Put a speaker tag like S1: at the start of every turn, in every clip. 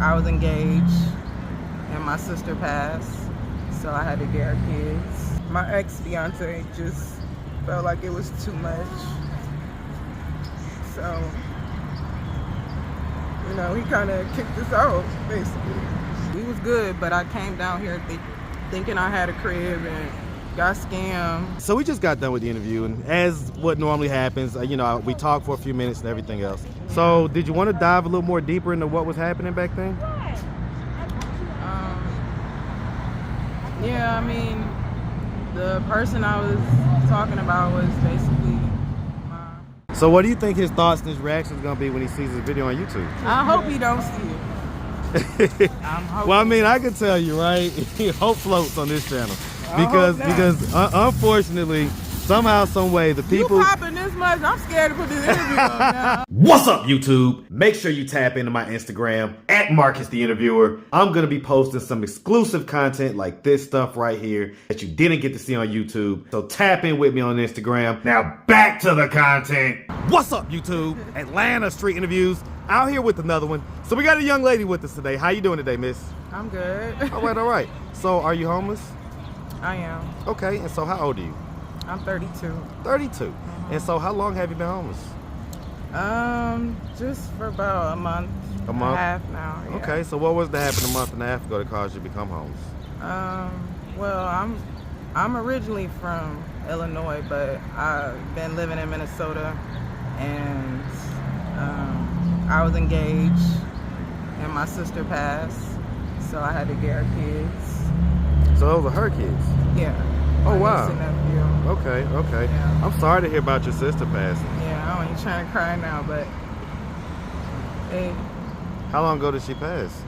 S1: I was engaged and my sister passed, so I had to get her kids. My ex-fiance just felt like it was too much. So, you know, he kind of kicked us out, basically. We was good, but I came down here thinking I had a crib and got scammed.
S2: So we just got done with the interview, and as what normally happens, you know, we talked for a few minutes and everything else. So did you want to dive a little more deeper into what was happening back then?
S1: Yeah, I mean, the person I was talking about was basically my...
S2: So what do you think his thoughts and his reaction is going to be when he sees this video on YouTube?
S1: I hope he don't see it.
S2: Well, I mean, I can tell you, right? Hope floats on this channel because unfortunately, somehow, some way, the people.
S1: You popping this much? I'm scared to put this interview up now.
S2: What's up, YouTube? Make sure you tap into my Instagram at Marcus the Interviewer. I'm gonna be posting some exclusive content like this stuff right here that you didn't get to see on YouTube. So tap in with me on Instagram. Now back to the content. What's up, YouTube? Atlanta Street Interviews. Out here with another one. So we got a young lady with us today. How you doing today, miss?
S1: I'm good.
S2: All right. So are you homeless?
S1: I am.
S2: Okay, and so how old are you?
S1: I'm 32.
S2: 32. And so how long have you been homeless?
S1: Just for about a month.
S2: A month?
S1: And a half now. Yeah.
S2: Okay, so what was to happen a month and a half ago that caused you to become homeless?
S1: Well, I'm originally from Illinois, but I've been living in Minnesota, and I was engaged and my sister passed, so I had to get her kids.
S2: So those are her kids?
S1: Yeah.
S2: Oh, wow.
S1: Niece and nephew.
S2: Okay.
S1: Yeah.
S2: I'm sorry to hear about your sister passing.
S1: Yeah, I'm even trying to cry now, but hey.
S2: How long ago did she pass?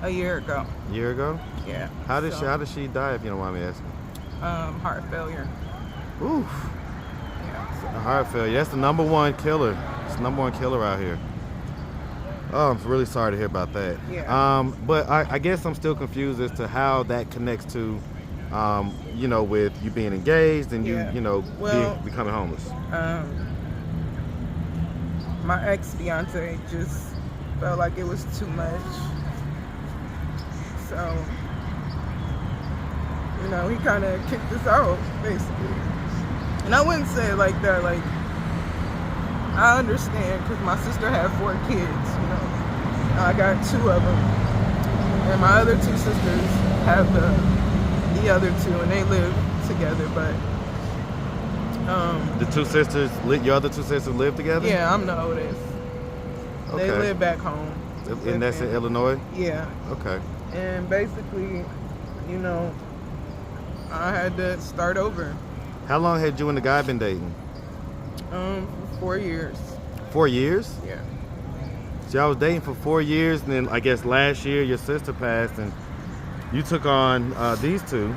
S1: A year ago.
S2: A year ago?
S1: Yeah.
S2: How did she die, if you don't mind me asking?
S1: Heart failure.
S2: Oof.
S1: Yeah. So.
S2: A heart failure. That's the number one killer. It's the number one killer out here. Oh, I'm really sorry to hear about that.
S1: Yeah.
S2: But I guess I'm still confused as to how that connects to, you know, with you being engaged and you know, becoming homeless.
S1: My ex-fiance just felt like it was too much. So, you know, he kind of kicked us out, basically. And I wouldn't say it like that. Like, I understand, because my sister had 4 kids, you know. I got 2 of them. And my other 2 sisters have the other 2, and they live together, but...
S2: the 2 sisters, your other 2 sisters live together?
S1: Yeah, I'm the oldest.
S2: Okay.
S1: They live back home.
S2: And that's in Illinois?
S1: Yeah.
S2: Okay.
S1: And basically, you know, I had to start over.
S2: How long had you and the guy been dating?
S1: 4 years.
S2: 4 years?
S1: Yeah.
S2: So y'all was dating for 4 years, and then I guess last year your sister passed, and you took on these 2.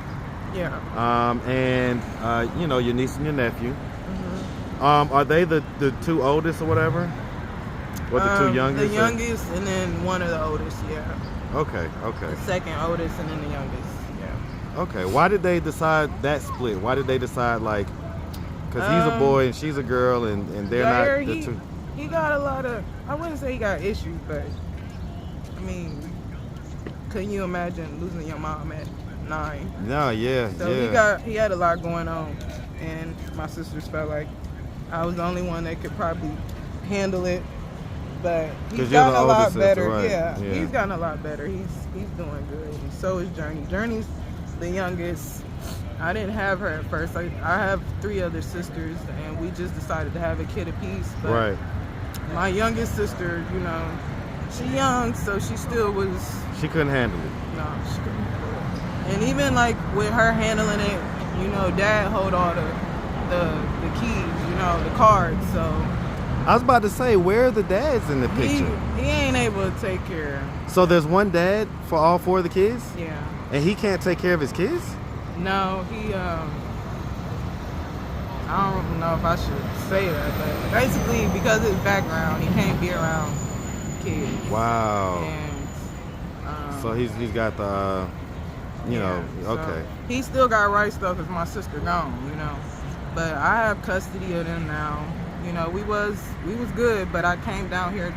S1: Yeah.
S2: And you know, your niece and your nephew.
S1: Mm-hmm.
S2: Are they the 2 oldest or whatever? Or the 2 youngest?
S1: The youngest, and then one of the oldest. Yeah.
S2: Okay.
S1: The second oldest, and then the youngest. Yeah.
S2: Okay. Why did they decide that split? Why did they decide, like, because he's a boy and she's a girl, and they're not the 2?
S1: He got a lot of, I wouldn't say he got issues, but I mean, can you imagine losing your mom at 9?
S2: No, yeah.
S1: So he had a lot going on, and my sisters felt like I was the only one that could probably handle it. But he's gotten a lot better.
S2: Right?
S1: Yeah, he's gotten a lot better. He's doing good. And so is Journey. Journey's the youngest. I didn't have her at first. I have 3 other sisters, and we just decided to have a kid apiece. But
S2: right.
S1: My youngest sister, you know, she young, so she still was...
S2: She couldn't handle it.
S1: No, she couldn't handle it. And even like with her handling it, you know, Dad hold all the keys, you know, the cards, so...
S2: I was about to say, where are the dads in the picture?
S1: He ain't able to take care of.
S2: So there's one dad for all 4 of the kids?
S1: Yeah.
S2: And he can't take care of his kids?
S1: No, he, I don't know if I should say that, but basically because of his background, he can't be around kids.
S2: Wow.
S1: And,
S2: so he's got the, you know, okay.
S1: So he still got rights though, because my sister gone, you know. But I have custody of them now. You know, we was good, but I came down here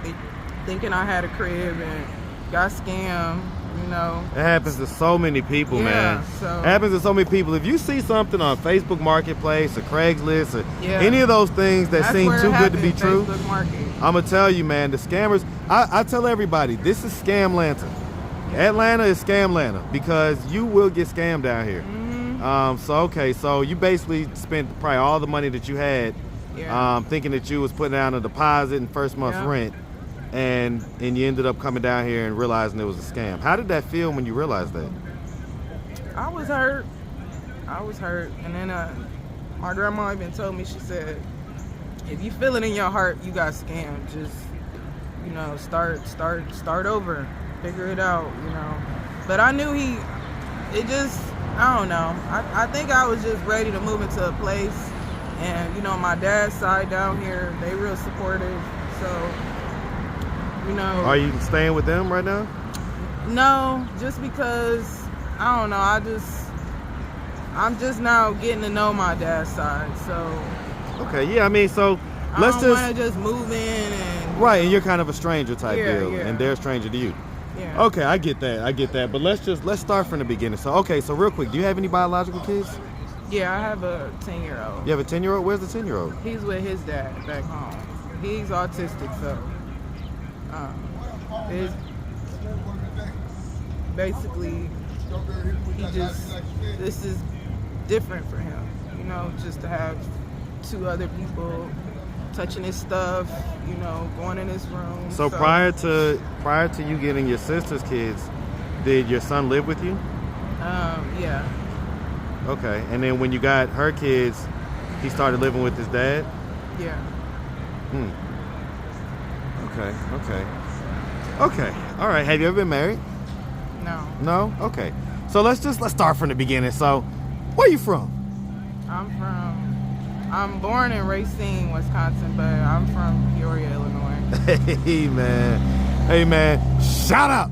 S1: thinking I had a crib and got scammed, you know.
S2: It happens to so many people, man.
S1: So
S2: It happens to so many people. If you see something on Facebook Marketplace or Craigslist or any of those things that seem too good to be true, I'm going to tell you, man, the scammers, I tell everybody, this is Scamlanta. Atlanta is Scamlanta because you will get scammed down here. So you basically spent probably all the money that you had thinking that you was putting down a deposit and first month's rent, and you ended up coming down here and realizing it was a scam. How did that feel when you realized that?
S1: I was hurt. And then my grandma even told me, she said, if you feel it in your heart you got scammed, just, you know, start over, figure it out, you know. But I knew I don't know. I think I was just ready to move into a place, and you know, my dad's side down here, they real supportive, so, you know.
S2: Are you staying with them right now?
S1: No, just because, I don't know, I'm just now getting to know my dad's side, so.
S2: Okay, yeah, I mean, so let's
S1: I don't want to just move in and.
S2: Right, and you're kind of a stranger type deal,
S1: yeah.
S2: and they're a stranger to you.
S1: Yeah.
S2: Okay, I get that. But let's start from the beginning. So real quick, do you have any biological kids?
S1: Yeah, I have a 10-year-old.
S2: You have a 10-year-old? Where's the 10-year-old?
S1: He's with his dad back home. He's autistic, so it's basically this is different for him, you know, just to have two other people touching his stuff, you know, going in his room.
S2: So prior to you getting your sister's kids, did your son live with you?
S1: Yeah.
S2: Okay, and then when you got her kids, he started living with his dad?
S1: Yeah.
S2: Okay. All right. Have you ever been married?
S1: No.
S2: No? Okay. So let's start from the beginning. So, where are you from?
S1: I'm born in Racine, Wisconsin, but I'm from Peoria, Illinois.
S2: Hey man, shout out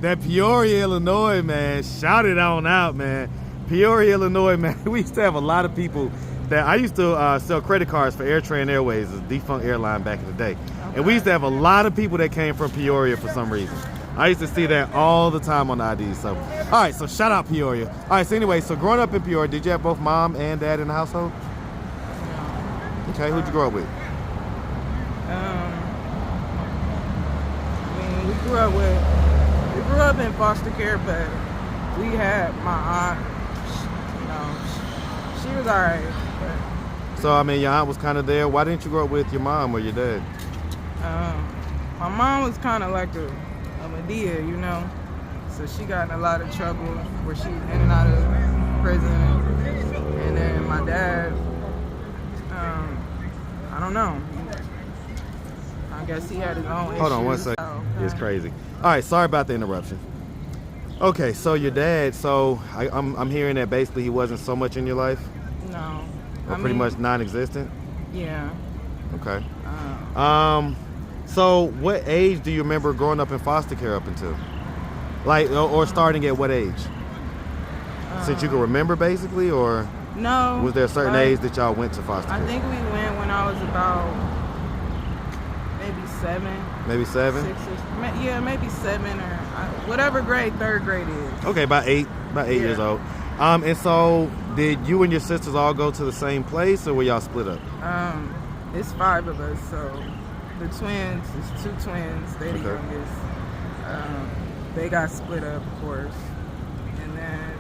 S2: that Peoria, Illinois, man. Shout it on out, man. Peoria, Illinois, man. We used to have a lot of people that I used to sell credit cards for AirTran Airways, a defunct airline back in the day. And we used to have a lot of people that came from Peoria for some reason. I used to see that all the time on the IDs. So, all right, so shout out Peoria. All right, so anyway, so growing up in Peoria, did you have both mom and dad in the household?
S1: No.
S2: Okay, who'd you grow up with?
S1: We grew up in foster care, but we had my aunt, you know, she was all right. But,
S2: so, I mean, your aunt was kind of there. Why didn't you grow up with your mom or your dad?
S1: My mom was kind of like a Medea, you know, so she got in a lot of trouble where she was in and out of prison. And then my dad, I don't know. I guess he had his own issues.
S2: Hold on one second.
S1: So,
S2: It's crazy. All right, sorry about the interruption. Okay, so your dad, so I'm hearing that basically he wasn't so much in your life?
S1: No.
S2: Or pretty much non-existent?
S1: Yeah.
S2: Okay. So what age do you remember growing up in foster care up until? Like, or starting at what age? Since you can remember basically, or?
S1: No.
S2: Was there a certain age that y'all went to foster care?
S1: I think we went when I was about maybe 7.
S2: Maybe 7?
S1: 6 or, yeah, maybe 7 or whatever grade 3rd grade is.
S2: Okay, about 8 years old. And so did you and your sisters all go to the same place, or were y'all split up?
S1: It's 5 of us, so the twins, it's 2 twins, they're the youngest. They got split up, of course. And then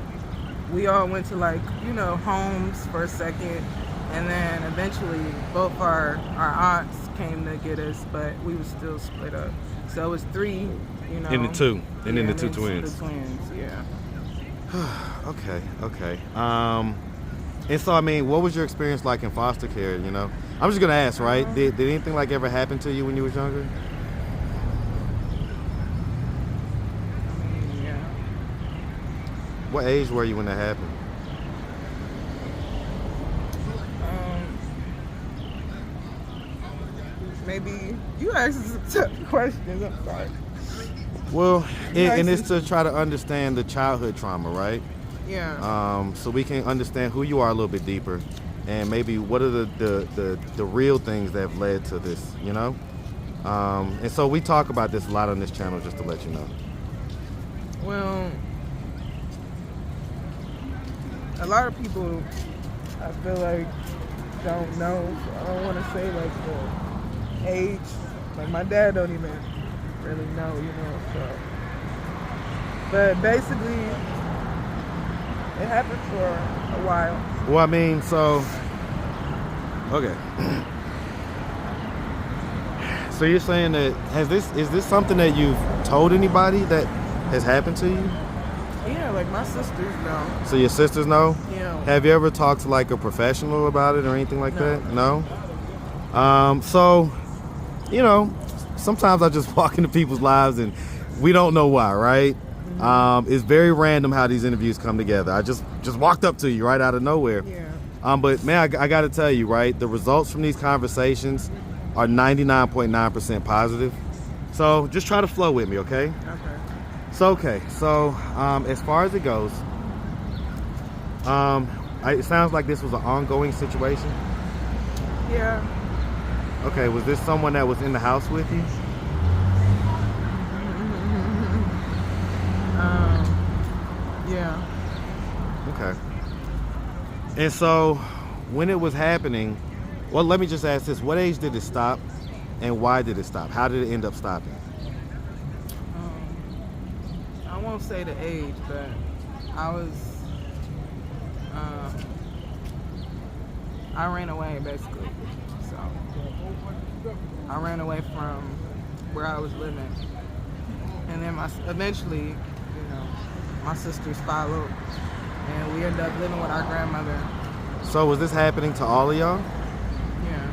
S1: we all went to, like, you know, homes for a second. And then eventually both our aunts came to get us, but we were still split up. So it was 3, you know.
S2: In the 2, and then the 2 twins.
S1: The twins, yeah.
S2: Okay. And so, I mean, what was your experience like in foster care, you know? I'm just going to ask, right? Did anything like ever happen to you when you was younger?
S1: Yeah.
S2: What age were you when that happened?
S1: Maybe you asked some tough questions. I'm sorry.
S2: Well, and it's to try to understand the childhood trauma, right?
S1: Yeah.
S2: So we can understand who you are a little bit deeper, and maybe what are the real things that have led to this, you know? And so we talk about this a lot on this channel, just to let you know.
S1: Well, a lot of people, I feel like, don't know. So I don't want to say like the age. Like my dad don't even really know, you know. So, but basically, it happened for a while.
S2: Well, I mean, so okay. So you're saying that is this something that you've told anybody that has happened to you?
S1: Yeah, like my sisters know.
S2: So your sisters know?
S1: Yeah.
S2: Have you ever talked to like a professional about it or anything like
S1: No.
S2: that? No? So, you know, sometimes I just walk into people's lives and we don't know why, right?
S1: Mm-hmm.
S2: It's very random how these interviews come together. I just walked up to you right out of nowhere.
S1: Yeah.
S2: But man, I got to tell you, right? The results from these conversations are 99.9% positive. So just try to flow with me, okay?
S1: Okay.
S2: So, as far as it goes, it sounds like this was an ongoing situation.
S1: Yeah.
S2: Okay, was this someone that was in the house with you?
S1: Yeah.
S2: Okay. And so, when it was happening, well, let me just ask this. What age did it stop, and why did it stop? How did it end up stopping?
S1: I won't say the age, but I ran away basically. So I ran away from where I was living, and then eventually, you know, my sisters followed, and we ended up living with our grandmother.
S2: So was this happening to all of y'all?
S1: Yeah.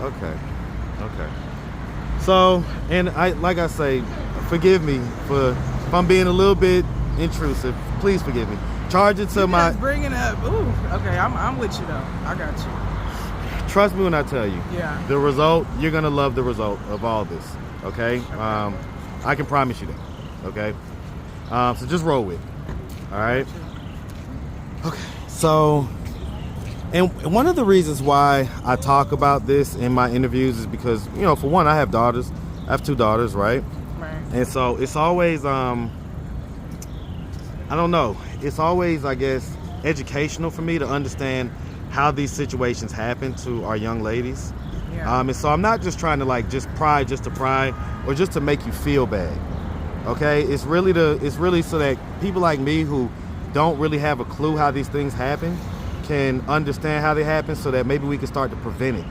S2: Okay. So, and like I say, forgive me if I'm being a little bit intrusive. Please forgive me. Charge it to my.
S1: Just bringing up. Ooh. Okay. I'm with you though. I got you.
S2: Trust me when I tell you.
S1: Yeah.
S2: The result, you're gonna love the result of all this. Okay. I can promise you that. Okay. So just roll with it. All right. Okay. So, and one of the reasons why I talk about this in my interviews is because, you know, for one, I have daughters. I have 2 daughters, right?
S1: Right.
S2: And so it's always, I don't know. It's always, I guess, educational for me to understand how these situations happen to our young ladies.
S1: Yeah.
S2: And so I'm not just trying to like just to pry or just to make you feel bad. Okay? It's really so that people like me who don't really have a clue how these things happen can understand how they happen, so that maybe we can start to prevent it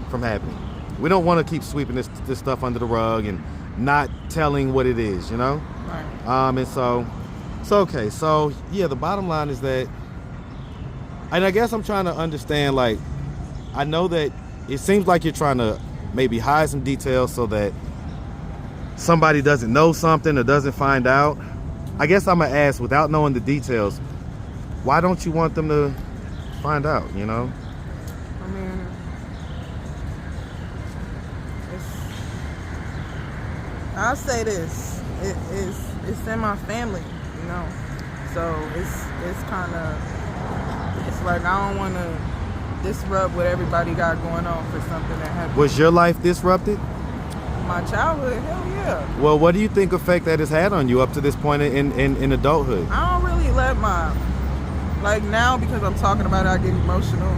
S2: from happening. We don't want to keep sweeping this stuff under the rug and not telling what it is, you know?
S1: Right.
S2: And so okay, so yeah, the bottom line is that, and I guess I'm trying to understand, like, I know that it seems like you're trying to maybe hide some details so that somebody doesn't know something or doesn't find out. I guess I'm gonna ask, without knowing the details, why don't you want them to find out, you know?
S1: I mean, I'll say this: it's in my family, you know. So it's kind of, it's like I don't want to disrupt what everybody got going on for something that happened.
S2: Was your life disrupted?
S1: My childhood, hell yeah.
S2: Well, what do you think effect that has had on you up to this point in adulthood?
S1: I don't really let like now, because I'm talking about it, I get emotional.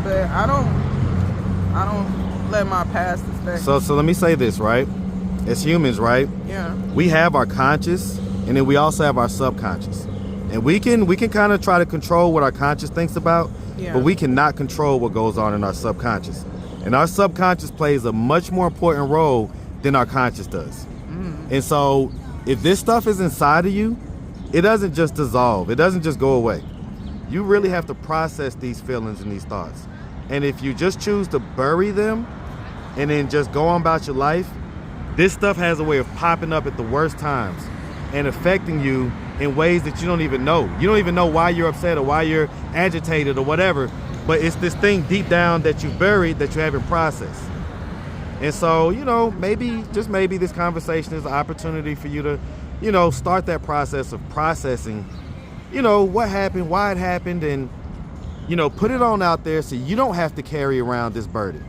S1: But I don't let my past affect.
S2: So let me say this, right? As humans, right?
S1: Yeah.
S2: We have our conscious, and then we also have our subconscious. And we can kind of try to control what our conscious thinks about,
S1: Yeah.
S2: but we cannot control what goes on in our subconscious. And our subconscious plays a much more important role than our conscious does. And so if this stuff is inside of you, it doesn't just dissolve. It doesn't just go away. You really have to process these feelings and these thoughts. And if you just choose to bury them and then just go on about your life, this stuff has a way of popping up at the worst times and affecting you in ways that you don't even know. You don't even know why you're upset or why you're agitated or whatever, but it's this thing deep down that you buried that you haven't processed. And so, you know, maybe, just maybe, this conversation is an opportunity for you to, you know, start that process of processing, you know, what happened, why it happened, and, you know, put it on out there so you don't have to carry around this burden.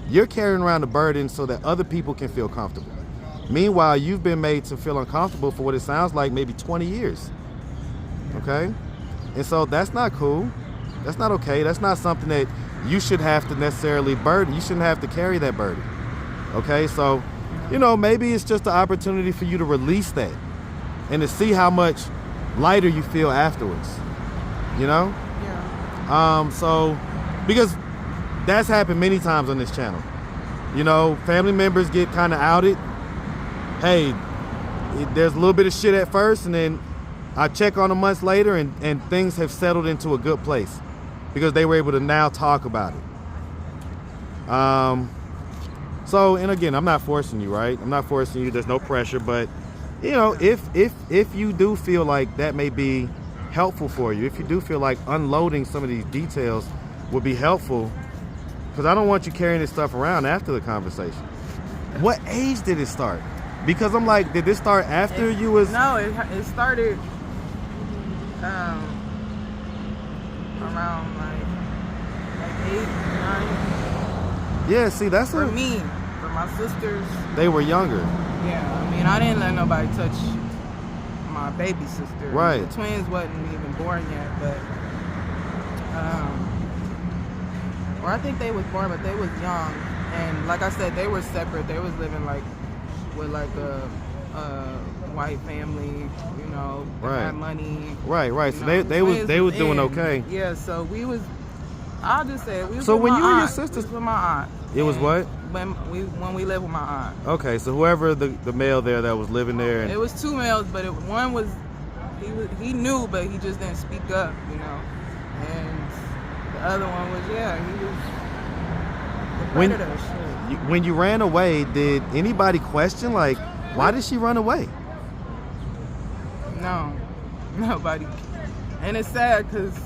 S2: You're carrying around the burden so that other people can feel comfortable. Meanwhile, you've been made to feel uncomfortable for what it sounds like maybe 20 years. Okay? And so that's not cool. That's not okay. That's not something that you should have to necessarily burden. You shouldn't have to carry that burden. Okay? So, you know, maybe it's just an opportunity for you to release that and to see how much lighter you feel afterwards. You know?
S1: Yeah.
S2: So, because that's happened many times on this channel. You know, family members get kind of outed. Hey, there's a little bit of shit at first, and then I check on them months later, and things have settled into a good place because they were able to now talk about it. So, and again, I'm not forcing you, right? I'm not forcing you. There's no pressure, but you know, if you do feel like that may be helpful for you, if you do feel like unloading some of these details would be helpful, because I don't want you carrying this stuff around after the conversation. What age did it start? Because I'm like, did this start after you was?
S1: No, it started around like 8, 9.
S2: Yeah, see, that's
S1: For me. For my sisters.
S2: They were younger.
S1: Yeah, I mean, I didn't let nobody touch my baby sister.
S2: Right.
S1: The twins wasn't even born yet, but or I think they was born, but they was young. And like I said, they were separate. They was living like with like a white family, you know,
S2: Right.
S1: had money.
S2: Right. So
S1: know,
S2: they was doing
S1: in.
S2: okay.
S1: Yeah, so we was. I'll just say it. We was
S2: So
S1: with
S2: when
S1: my
S2: you and your
S1: aunt.
S2: sisters-
S1: We was with my aunt.
S2: It was
S1: And
S2: what?
S1: When we lived with my aunt.
S2: Okay, so whoever the male there that was living there, and
S1: It was 2 males, but one was he knew, but he just didn't speak up, you know. And the other one was he was the
S2: When-
S1: predator. Shit.
S2: when you ran away, did anybody question like, why did she run away?
S1: No, nobody. And it's sad because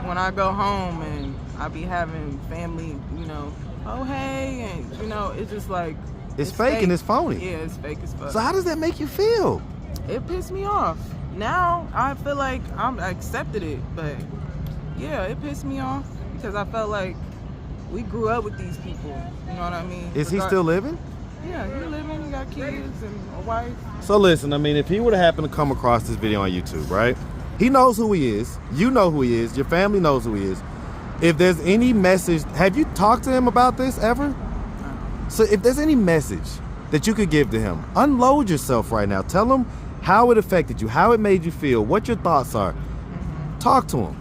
S1: when I go home and I be having family, you know, oh hey, and you know, it's just like
S2: It's fake and it's phony.
S1: Yeah, it's fake as fuck.
S2: So how does that make you feel?
S1: It pissed me off. Now I feel like I accepted it, but yeah, it pissed me off because I felt like we grew up with these people. You know what I mean?
S2: Is he still living?
S1: Yeah, he living. He got kids and a wife.
S2: So listen, I mean, if he would have happened to come across this video on YouTube, right? He knows who he is. You know who he is. Your family knows who he is. If there's any message, have you talked to him about this ever? So if there's any message that you could give to him, unload yourself right now. Tell him how it affected you, how it made you feel, what your thoughts are. Talk to him.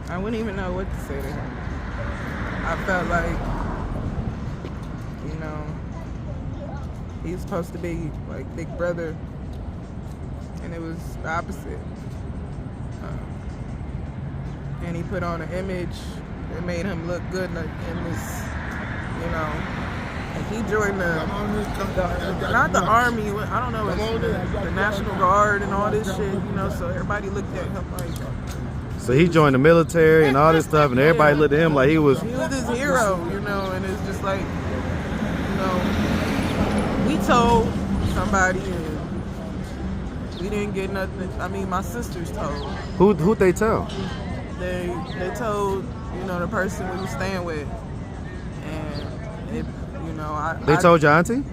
S1: I wouldn't even know what to say to him. I felt like, you know, he's supposed to be like big brother, and it was the opposite. And he put on an image that made him look good in this, you know. And he joined not the army, I don't know, it's the National Guard and all this shit, you know. So everybody looked at him like.
S2: So he joined the military and all this stuff, and everybody looked at him like he was
S1: this hero, you know. And it's just like, you know, we told somebody and we didn't get nothing. I mean, my sisters told.
S2: Who'd they tell?
S1: They told, you know, the person we were staying with, and it, you know,
S2: They told your auntie?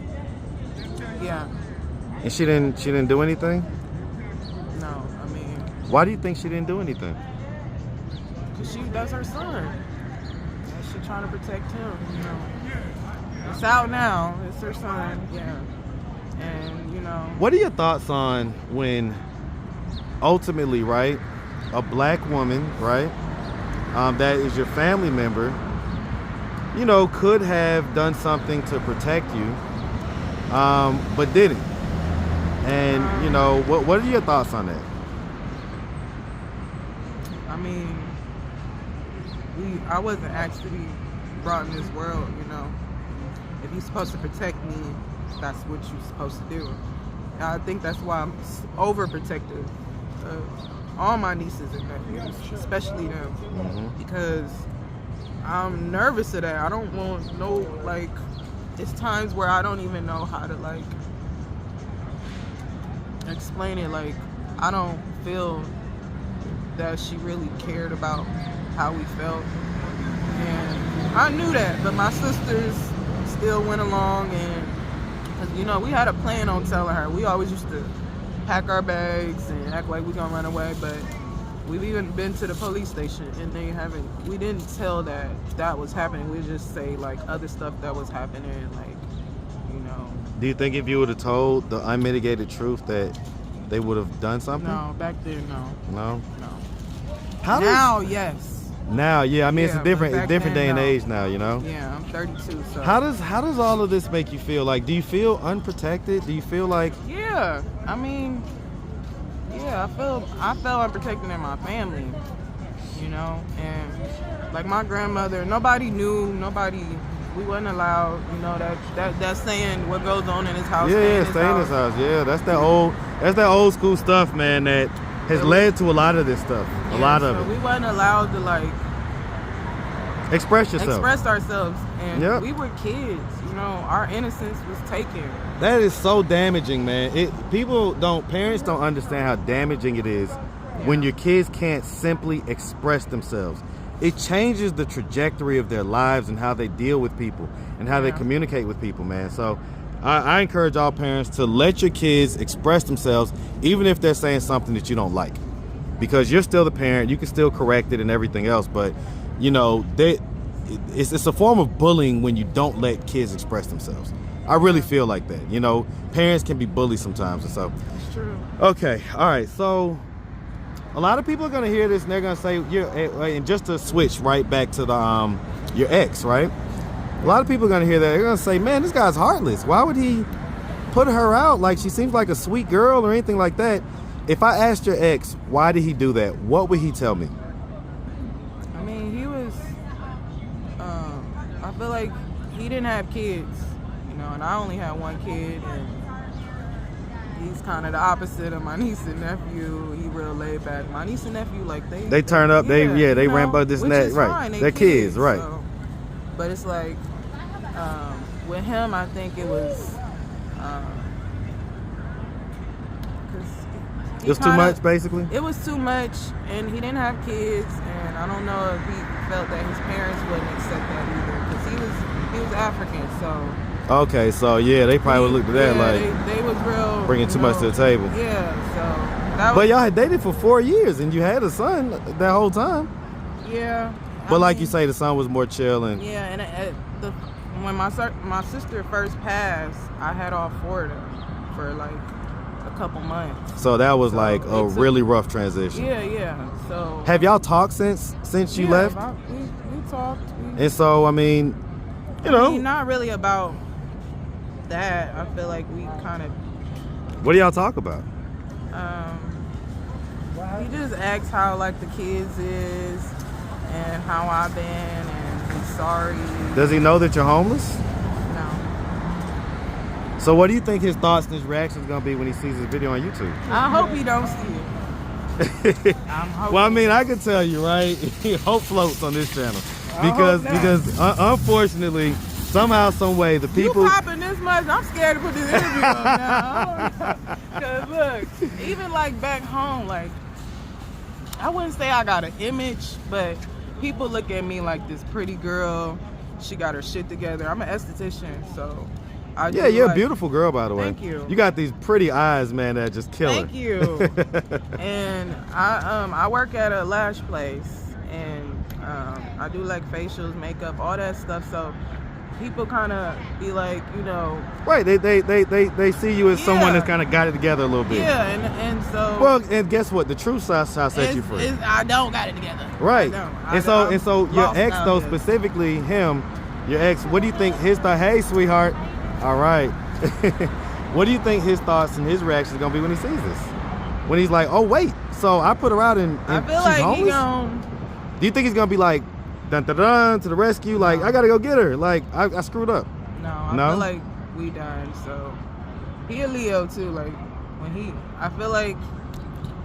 S1: Yeah.
S2: And she didn't do anything?
S1: No, I mean.
S2: Why do you think she didn't do anything?
S1: Cause that's her son. And she trying to protect him, you know. It's out now. It's her son, yeah. And, you know.
S2: What are your thoughts on when ultimately, right, a black woman, right, that is your family member, you know, could have done something to protect you, but didn't? And, you know, what are your thoughts on that?
S1: I mean, I wasn't asked to be brought in this world, you know. If you're supposed to protect me, that's what you're supposed to do. And I think that's why I'm overprotective of all my nieces and nephews, especially them, because I'm nervous of that. I don't want no, like, it's times where I don't even know how to, like, explain it. Like, I don't feel that she really cared about how we felt. And I knew that, but my sisters still went along, and cause, you know, we had a plan on telling her. We always used to pack our bags and act like we gonna run away, but we've even been to the police station and we didn't tell that was happening. We just say like other stuff that was happening, like, you know.
S2: Do you think if you would have told the unmitigated truth that they would have done something?
S1: No, back then, no.
S2: No?
S1: No.
S2: How
S1: Now, yes.
S2: Now, yeah, I mean,
S1: Yeah,
S2: it's a different
S1: but back
S2: day
S1: then,
S2: and
S1: no.
S2: age now, you know?
S1: Yeah, I'm 32, so.
S2: How does all of this make you feel? Like, do you feel unprotected? Do you feel like...
S1: Yeah, I mean, yeah, I felt unprotected in my family, you know, and like my grandmother, nobody knew, we wasn't allowed, you know, that saying, what goes on in his house.
S2: Yeah, stay in his house. Yeah, that's that old school stuff, man, that has led to a lot of this stuff. A lot of it.
S1: We wasn't allowed to like
S2: express yourself.
S1: Express ourselves, and we were kids, you know, our innocence was taken.
S2: That is so damaging, man. Parents don't understand how damaging it is when your kids can't simply express themselves. It changes the trajectory of their lives and how they deal with people and how they communicate with people, man. So I encourage all parents to let your kids express themselves, even if they're saying something that you don't like, because you're still the parent. You can still correct it and everything else, but you know, it's a form of bullying when you don't let kids express themselves. I really feel like that. You know, parents can be bullies sometimes, and so.
S1: It's true.
S2: Okay, all right. So a lot of people are gonna hear this and they're gonna say, and just to switch right back to the your ex, right? A lot of people are gonna hear that. They're gonna say, man, this guy's heartless. Why would he put her out? Like, she seems like a sweet girl or anything like that. If I asked your ex, why did he do that? What would he tell me?
S1: I mean, he was, I feel like he didn't have kids, you know, and I only had one kid, and he's kind of the opposite of my niece and nephew. He real laid back. My niece and nephew, like, they turn up, they
S2: ramp up this and that, right? They're kids, right?
S1: So, but it's like, with him, I think it was,
S2: it was too much, basically? It
S1: was too much, and he didn't have kids, and I don't know if he felt that his parents wouldn't accept that either, because he was African, so.
S2: Okay, so yeah, they probably would look at that like
S1: they was real
S2: bringing too much to the table.
S1: Yeah, so that was.
S2: But y'all had dated for 4 years, and you had a son that whole time.
S1: Yeah.
S2: But like you say, the son was more chill and.
S1: Yeah, and when my sister first passed, I had all 4 of them for like a couple months.
S2: So that was like a really rough transition.
S1: Yeah. So.
S2: Have y'all talked since you left?
S1: We talked.
S2: And so, I mean, you know.
S1: Not really about that. I feel like we kind of.
S2: What do y'all talk about?
S1: He just asks how like the kids is and how I've been, and he's sorry.
S2: Does he know that you're homeless?
S1: No.
S2: So what do you think his thoughts and his reaction is going to be when he sees this video on YouTube?
S1: I hope he don't see it.
S2: Well, I mean, I can tell you, right? Hope floats on this channel. Because unfortunately, somehow, some way, the people...
S1: You popping this much, I'm scared to put this interview up now. Because look, even like back home, like, I wouldn't say I got an image, but people look at me like this pretty girl. She got her shit together. I'm an esthetician, so...
S2: you're a beautiful girl, by the way.
S1: Thank you.
S2: You got these pretty eyes, man, that just kill her.
S1: Thank you. And I work at a lash place, and I do like facials, makeup, all that stuff. So people kind of be like, you know,
S2: right? They see you as someone that's kind of got it together a little bit.
S1: Yeah, and so.
S2: Well, and guess what? The truth shall set you free.
S1: I don't got it together.
S2: Right. And so your ex, though, specifically him, your ex. What do you think his thought? Hey, sweetheart. All right. What do you think his thoughts and his reaction is gonna be when he sees this? When he's like, "Oh wait, so I put her out and
S1: I feel
S2: she's
S1: like
S2: homeless?" Do you think he's gonna be like, "Dun dun dun" to the rescue? Like, I gotta go get her. Like, I screwed up.
S1: No, I feel like we done. So he a Leo too. Like I feel like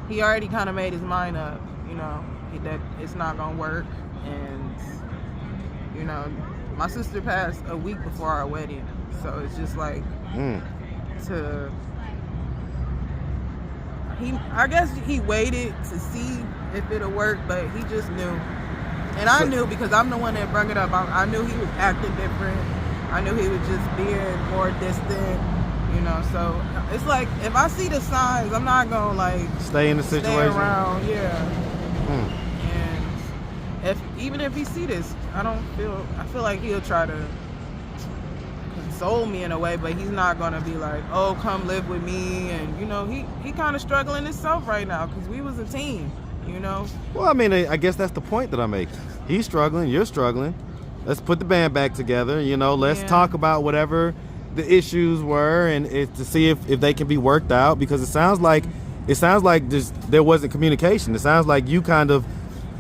S1: he already kind of made his mind up. You know, that it's not gonna work, and you know, my sister passed a week before our wedding. So it's just like I guess he waited to see if it'll work, but he just knew. And I knew because I'm the one that brought it up. I knew he was acting different. I knew he was just being more distant, you know. So it's like if I see the signs, I'm not gonna like
S2: stay in the situation.
S1: Stay around, yeah. And even if he see this, I feel like he'll try to console me in a way, but he's not gonna be like, oh, come live with me. And you know, he kind of struggling himself right now because we was a team, you know.
S2: Well, I mean, I guess that's the point that I'm making. He's struggling, you're struggling. Let's put the band back together, you know. Let's talk about whatever the issues were and to see if they can be worked out, because it sounds like there wasn't communication. It sounds like you kind of,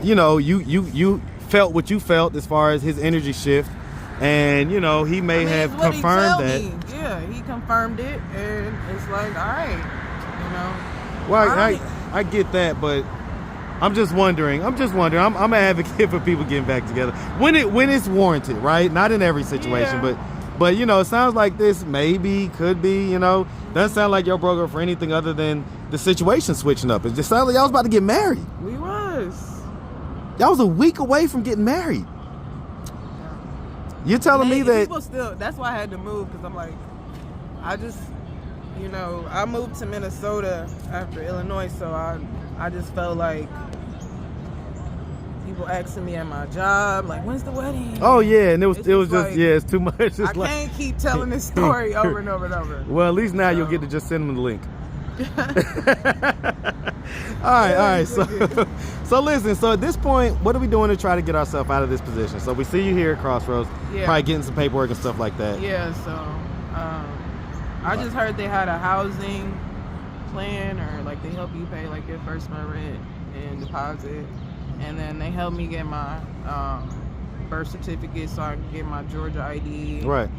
S2: you know, you felt what you felt as far as his energy shift, and you know he may have confirmed that.
S1: Yeah, he confirmed it, and it's like, all right, you know.
S2: Well, I get that, but I'm just wondering. I'm an advocate for people getting back together when it's warranted, right? Not in every situation, but you know, it sounds like this maybe could be, you know, doesn't sound like y'all broke up for anything other than the situation switching up. It just sounds like y'all was about to get married.
S1: We was.
S2: Y'all was a week away from getting married. You're telling me that
S1: people still. That's why I had to move, because I'm like, I just, you know, I moved to Minnesota after Illinois, so I just felt like people asking me at my job, like, when's the wedding?
S2: Oh yeah, and it was just
S1: like,
S2: it's too much. It's
S1: I can't keep telling this story over and over and over.
S2: Well, at least now you'll get to just send them the link. all right. So listen. So at this point, what are we doing to try to get ourselves out of this position? So we see you here at Crossroads, probably getting some paperwork and stuff like that.
S1: Yeah. So I just heard they had a housing plan, or like they help you pay like your first month rent and deposit, and then they help me get my birth certificate so I can get my Georgia ID,
S2: right,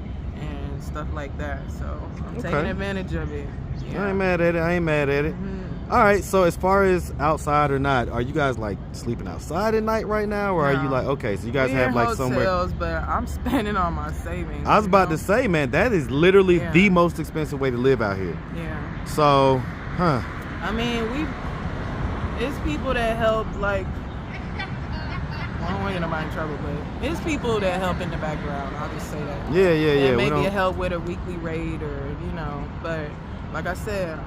S1: and stuff like that. So I'm taking advantage of it. Yeah.
S2: I ain't mad at it. Mm-hmm. All right, so as far as outside or not, are you guys like sleeping outside at night right now, or are you like, okay, so you guys have like
S1: hotels, but I'm spending on my savings.
S2: I was about to say, man, that is literally the most expensive way to live out here.
S1: Yeah.
S2: So,
S1: I mean, it's people that help, like, I don't want to get nobody in trouble, but it's people that help in the background. I'll just say that.
S2: Yeah.
S1: Maybe help with a weekly rate, or, you know, but like I said,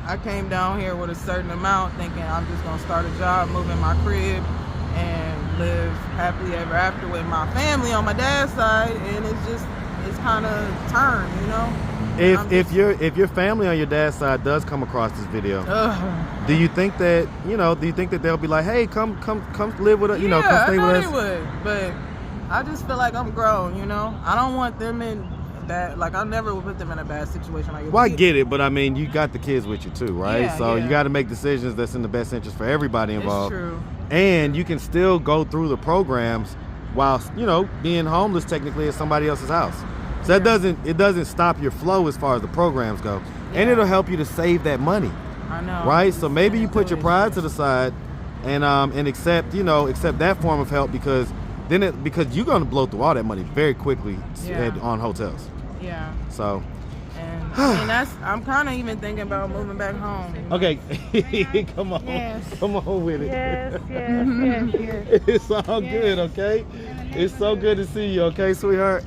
S1: I came down here with a certain amount thinking I'm just going to start a job, move in my crib, and live happily ever after with my family on my dad's side, and it's kind of turned, you know?
S2: If your family on your dad's side does come across this video, do you think that they'll be like, hey, come live with us, you know, come stay with us?
S1: Yeah, I know they would, but I just feel like I'm grown, you know? I don't want them in that, like, I never would put them in a bad situation. Like,
S2: well, I get it, but I mean, you got the kids with you too, right?
S1: Yeah,
S2: you got to make decisions that's in the best interest for everybody involved.
S1: It's true.
S2: And you can still go through the programs while, you know, being homeless technically at somebody else's house. So it doesn't stop your flow as far as the programs go, and it'll help you to save that money.
S1: I know.
S2: Right? So maybe you put your pride to the side, and accept that form of help, because you're gonna blow through all that money very quickly on hotels.
S1: Yeah.
S2: So.
S1: And I mean, I'm kind of even thinking about moving back home.
S2: Okay, come on, come on with it.
S3: Yes.
S2: It's all good, okay? It's so good to see you, okay, sweetheart?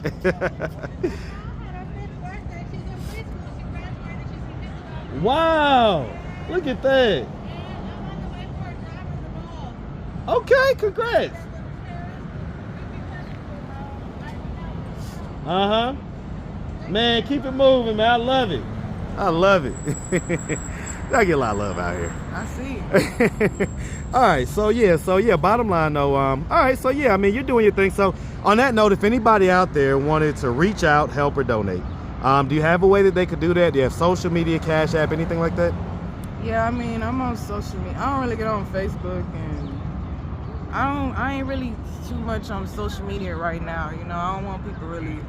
S2: Wow, look at that. Okay, congrats. Man, keep it moving, man. I love it. I get a lot of love out here.
S1: I see.
S2: All right, so bottom line though, all right, so I mean, you're doing your thing. So on that note, if anybody out there wanted to reach out, help, or donate, do you have a way that they could do that? Do you have social media, Cash App, anything like that?
S1: Yeah, I mean, I'm on social media. I don't really get on Facebook, and I ain't really too much on social media right now. You know, I don't want people really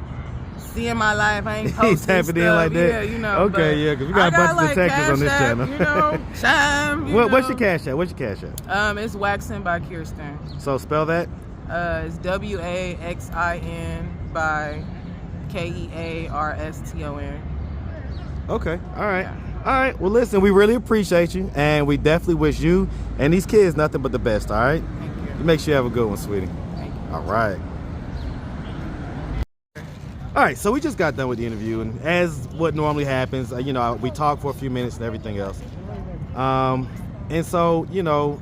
S1: seeing my life. I ain't posting
S2: tapping in like that.
S1: Yeah, you know.
S2: Okay, because we got a bunch of detectives on this channel.
S1: You know, Chime.
S2: What's your Cash App?
S1: It's Waxing by Kirsten.
S2: So spell that.
S1: It's WAXIN by KEARSTON.
S2: Okay, all right.
S1: Yeah.
S2: All right. Well, listen, we really appreciate you, and we definitely wish you and these kids nothing but the best. All right.
S1: Thank you.
S2: Make sure you have a good one, sweetie.
S1: Thank you.
S2: All right. All right, so we just got done with the interview, and as what normally happens, you know, we talk for a few minutes and everything else. And so, you know,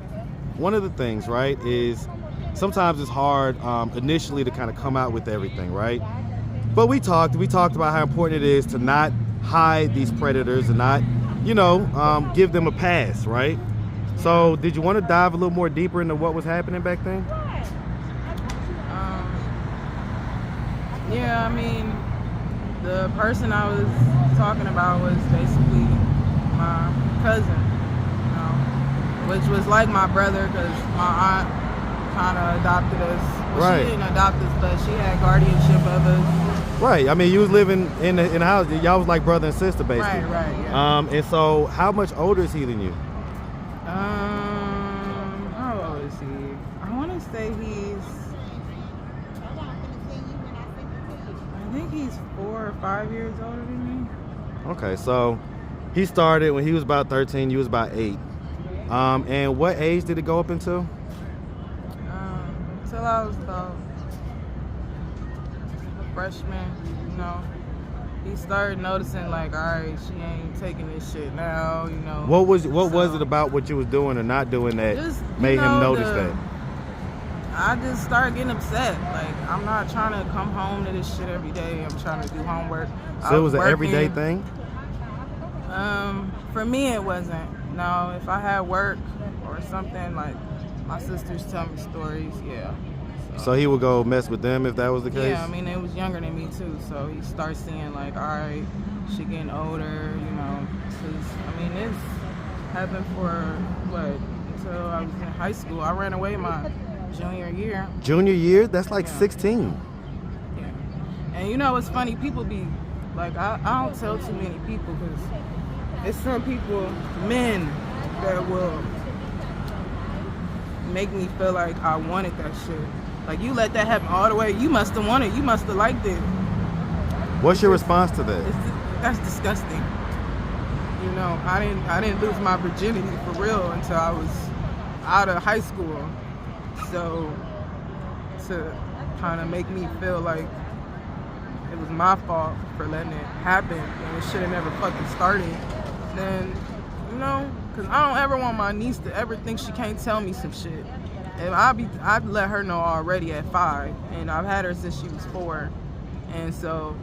S2: one of the things, right, is sometimes it's hard initially to kind of come out with everything, right? But we talked about how important it is to not hide these predators and not, you know, give them a pass, right? So did you want to dive a little more deeper into what was happening back then?
S1: Yeah, I mean, the person I was talking about was basically my cousin, you know, which was like my brother because my aunt kind of adopted us. Well,
S2: Right.
S1: She didn't adopt us, but she had guardianship of us.
S2: Right. I mean, you was living in the house. Y'all was like brother and sister, basically.
S1: Right, yeah.
S2: And so, how much older is he than you?
S1: How old is he? I want to say I think he's 4 or 5 years older than me.
S2: Okay, so he started when he was about 13. You was about 8. And what age did it go up until?
S1: Until I was about a freshman, you know. He started noticing like, all right, she ain't taking this shit now, you know.
S2: What was it about what you was doing or not doing that
S1: Just,
S2: made him notice that?
S1: I just started getting upset. Like, I'm not trying to come home to this shit every day. I'm trying to do homework.
S2: So it was an everyday thing?
S1: For me, it wasn't. No, if I had work or something, like my sisters tell me stories, yeah.
S2: So he would go mess with them if that was the case?
S1: Yeah, I mean, they was younger than me too, so he starts seeing like, all right, she getting older, you know. Cause I mean, this happened for what, until I was in high school. I ran away my junior year.
S2: Junior year? That's like
S1: Yeah.
S2: 16.
S1: Yeah. And you know what's funny? People be like, I don't tell too many people because it's some people, men, that will make me feel like I wanted that shit. Like, you let that happen all the way. You must have wanted. You must have liked it.
S2: What's your response to that?
S1: That's disgusting. You know, I didn't lose my virginity for real until I was out of high school. So to kind of make me feel like it was my fault for letting it happen and it should have never fucking started, then, you know, because I don't ever want my niece to ever think she can't tell me some shit. And I'd let her know already at 5, and I've had her since she was 4. And so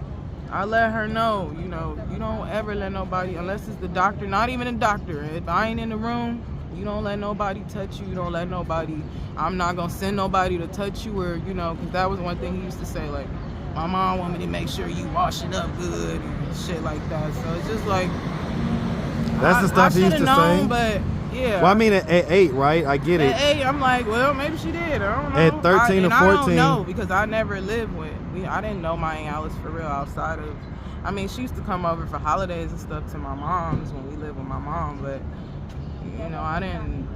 S1: I let her know, you know, you don't ever let nobody, unless it's the doctor, not even a doctor. If I ain't in the room, you don't let nobody touch you. You don't let nobody, I'm not going to send nobody to touch you, or, you know, because that was one thing he used to say, like, my mom want me to make sure you wash it up good and shit like that. So it's just like,
S2: That's the stuff he used to say?
S1: But yeah.
S2: Well, I mean, at 8, right? I get it.
S1: At 8, I'm like, well, maybe she did. I don't know.
S2: At 13 or 14.
S1: I don't know because I never lived with. I didn't know my Aunt Alice for real outside of. I mean, she used to come over for holidays and stuff to my mom's when we lived with my mom, but you know, I didn't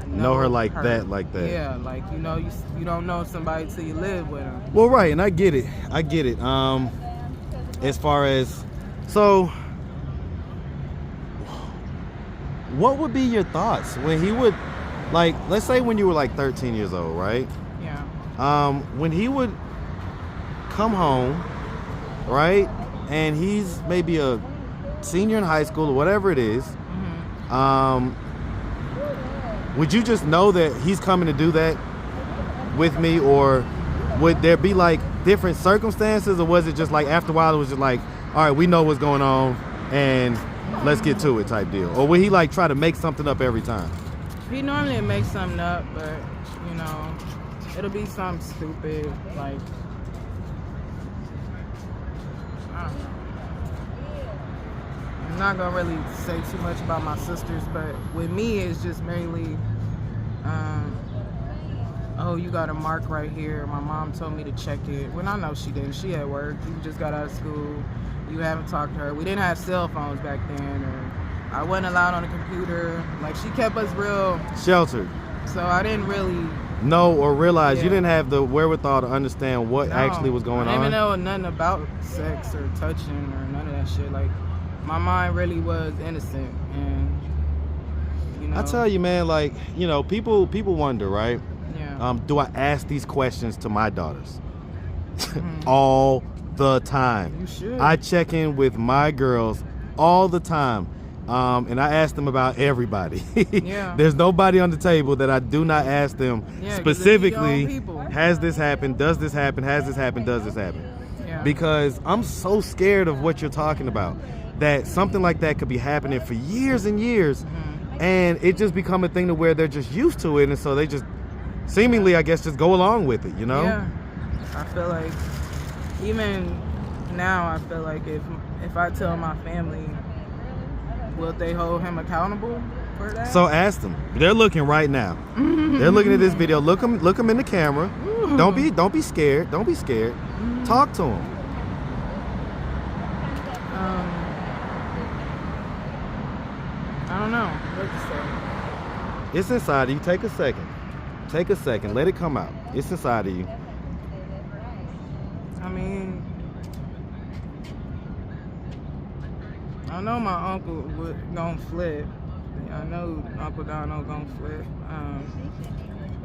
S2: know her like that.
S1: Yeah, like, you know, you don't know somebody till you live with them.
S2: Well, right, and I get it. As far as, so, what would be your thoughts when he would, like, let's say when you were like 13 years old, right?
S1: Yeah.
S2: When he would come home, right, and he's maybe a senior in high school or whatever it is, would you just know that he's coming to do that with me, or would there be like different circumstances, or was it just like after a while it was just like, all right, we know what's going on and let's get to it type deal? Or would he like try to make something up every time?
S1: He normally makes something up, but you know, it'll be something stupid, like, I don't know. I'm not gonna really say too much about my sisters, but with me it's just mainly, oh, you got a mark right here. My mom told me to check it. When I know she didn't. She at work. You just got out of school. You haven't talked to her. We didn't have cell phones back then, or I wasn't allowed on the computer. Like, she kept us real
S2: sheltered.
S1: So I didn't really
S2: know or realize. You didn't have the wherewithal to understand what actually was going on.
S1: I didn't even know nothing about sex or touching or none of that shit. Like, my mind really was innocent, and you know.
S2: I tell you, man, like, you know, people wonder, right?
S1: Yeah.
S2: Do I ask these questions to my daughters? All the time.
S1: You should.
S2: I check in with my girls all the time. And I ask them about everybody.
S1: Yeah.
S2: There's nobody on the table that I do not ask them specifically, has this happened, does this happen, has this happened, does this happen?
S1: Yeah.
S2: Because I'm so scared of what you're talking about, that something like that could be happening for years and years, and it just become a thing to where they're just used to it, and so they just seemingly, I guess, just go along with it, you know?
S1: Yeah. I feel like even now, I feel like if I tell my family, will they hold him accountable for that?
S2: So ask them. They're looking right now. They're looking at this video. Look them in the camera. Don't be scared. Don't be scared. Talk to them.
S1: I don't know what to say.
S2: It's inside of you. Take a second. Take a second. Let it come out. It's inside of you.
S1: I mean, I know my uncle gonna flip. I know Uncle Donald gonna flip.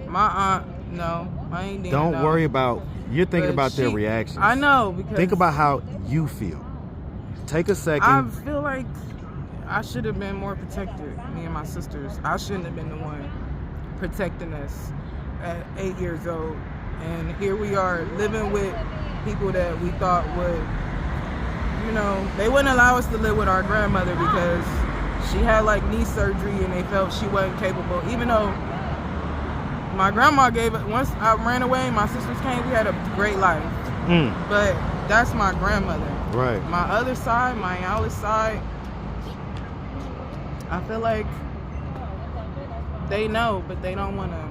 S1: My aunt, no. My auntie,
S2: Don't
S1: no.
S2: worry about, you're thinking
S1: But
S2: about their reactions.
S1: I know, because
S2: Think about how you feel. Take a second.
S1: I feel like I should have been more protected, me and my sisters. I shouldn't have been the one protecting us at 8 years old. And here we are living with people that we thought would, you know, they wouldn't allow us to live with our grandmother because she had like knee surgery and they felt she wasn't capable. Even though my grandma gave it, once I ran away, my sisters came, we had a great life. But that's my grandmother.
S2: Right.
S1: My other side, my Alice side, I feel like they know, but they don't want to.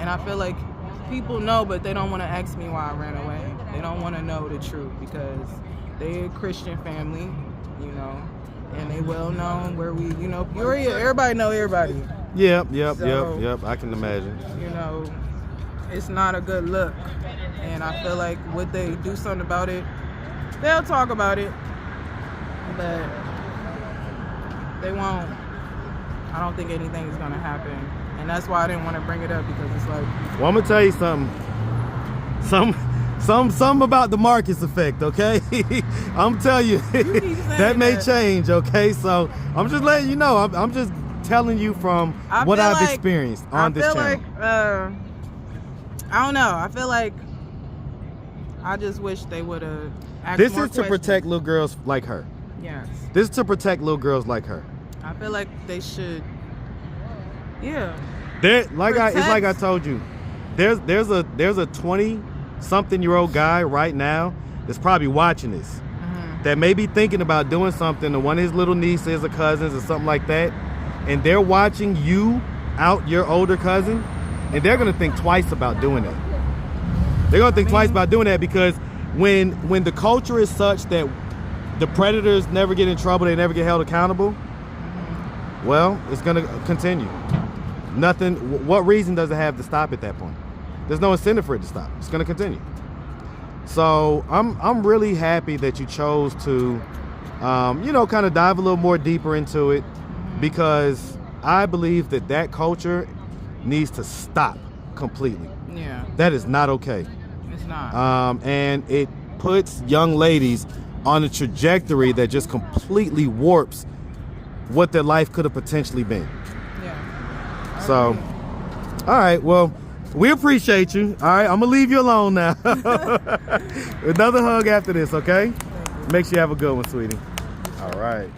S1: And I feel like people know, but they don't want to ask me why I ran away. They don't want to know the truth because they're a Christian family, you know, and they well known where we, you know, Peoria, everybody know everybody.
S2: Yep.
S1: So,
S2: I can imagine.
S1: You know, it's not a good look. And I feel like would they do something about it, they'll talk about it, but they won't. I don't think anything is going to happen. And that's why I didn't want to bring it up, because it's like...
S2: Well, I'm going to tell you something. Something about the Marcus effect, okay? I'm telling you, that may change, okay? So I'm just letting you know. I'm just telling you from what I've experienced on this channel.
S1: I feel like, I don't know. I feel like I just wish they would have asked
S2: This
S1: more
S2: is to
S1: questions.
S2: protect little girls like her.
S1: Yes.
S2: This is to protect little girls like her.
S1: I feel like they should, yeah.
S2: It's like I told you. There's a 20-something-year-old guy right now that's probably watching this, that may be thinking about doing something to one of his little nieces or cousins or something like that, and they're watching you out your older cousin, and they're gonna think twice about doing that. They're gonna think twice about doing that, because when the culture is such that the predators never get in trouble, they never get held accountable, well, it's gonna continue. Nothing. What reason does it have to stop at that point? There's no incentive for it to stop. It's gonna continue. So I'm really happy that you chose to, you know, kind of dive a little more deeper into it, because I believe that culture needs to stop completely.
S1: Yeah.
S2: That is not okay.
S1: It's not.
S2: And it puts young ladies on a trajectory that just completely warps what their life could have potentially been.
S1: Yeah.
S2: So, all right, well, we appreciate you. All right, I'm gonna leave you alone now. Another hug after this, okay? Make sure you have a good one, sweetie. All right.